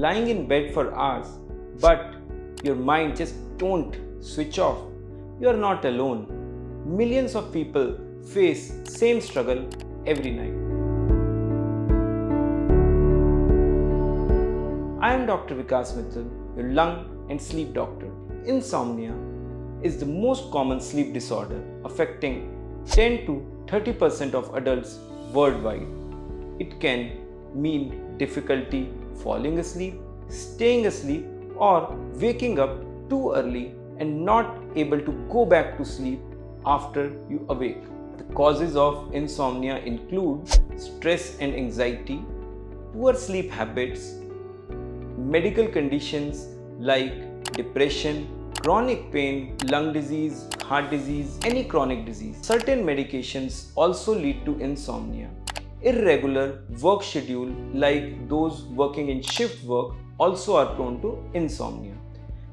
lying in bed for hours, but your mind just don't switch off. You are not alone. Millions of people face same struggle every night. I am Dr. Vikas Mittal, your lung and sleep doctor. Insomnia is the most common sleep disorder affecting 10 to 30% of adults worldwide. It can mean difficulty falling asleep, staying asleep, or waking up too early and not able to go back to sleep after you awake. The causes of insomnia include stress and anxiety, poor sleep habits, medical conditions like depression, chronic pain, lung disease, heart disease, any chronic disease. Certain medications also lead to insomnia. Irregular work schedule like those working in shift work also are prone to insomnia.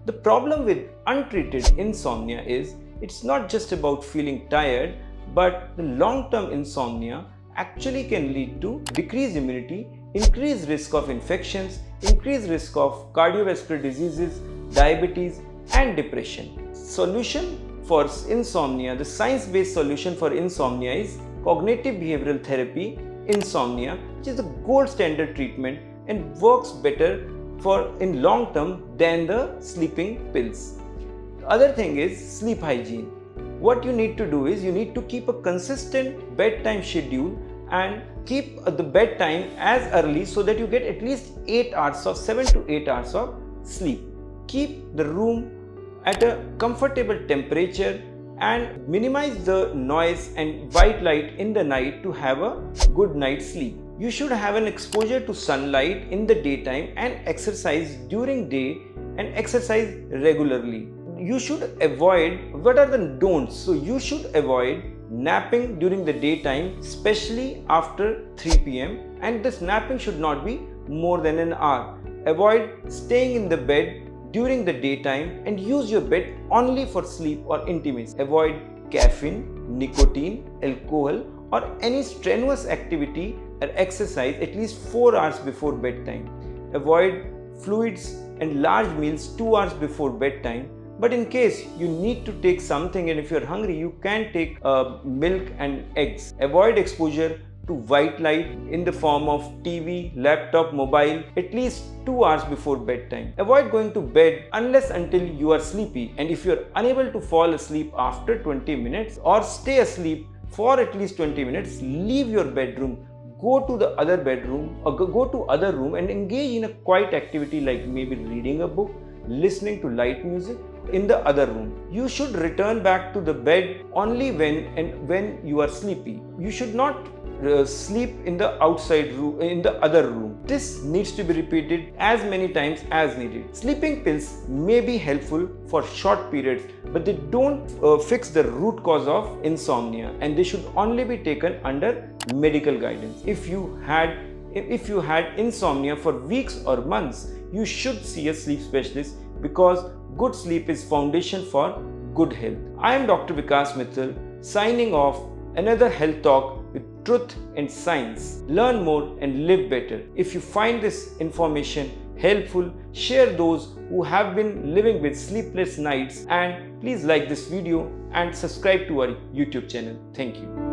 The problem with untreated insomnia is it's not just about feeling tired, but the long-term insomnia actually can lead to decreased immunity, increased risk of infections, increased risk of cardiovascular diseases, diabetes, and depression. Solution for insomnia, the science-based solution for insomnia is cognitive behavioral therapy, insomnia, which is the gold standard treatment and works better for in long term than the sleeping pills. The other thing is sleep hygiene. What you need to do is you need to keep a consistent bedtime schedule and keep the bedtime as early so that you get at least 8 hours of 7 to 8 hours of sleep. Keep the room at a comfortable temperature and minimize the noise and white light in the night to have a good night's sleep. You should have an exposure to sunlight in the daytime and exercise during day and exercise regularly. You should avoid, what are the don'ts? So you should avoid napping during the daytime, especially after 3 p.m. and this napping should not be more than an hour. Avoid staying in the bed during the daytime and use your bed only for sleep or intimacy. Avoid caffeine, nicotine, alcohol or any strenuous activity or exercise at least 4 hours before bedtime. Avoid fluids and large meals 2 hours before bedtime. But in case you need to take something and if you're hungry, you can take milk and eggs. Avoid exposure to white light in the form of TV, laptop, mobile at least 2 hours before bedtime. Avoid going to bed unless until you are sleepy, and if you are unable to fall asleep after 20 minutes or stay asleep for at least 20 minutes, leave your bedroom, go to the other bedroom or go to other room and engage in a quiet activity like maybe reading a book, listening to light music in the other room. You should return back to the bed only when you are sleepy. You should not sleep in the outside room, in the other room. This needs to be repeated as many times as needed. Sleeping pills may be helpful for short periods, but they don't fix the root cause of insomnia and they should only be taken under medical guidance. If you had insomnia for weeks or months, you should see a sleep specialist because good sleep is foundation for good health. I am Dr. Vikas Mittal signing off another health talk with truth and science. Learn more and live better. If you find this information helpful, share those who have been living with sleepless nights and please like this video and subscribe to our YouTube channel. Thank you.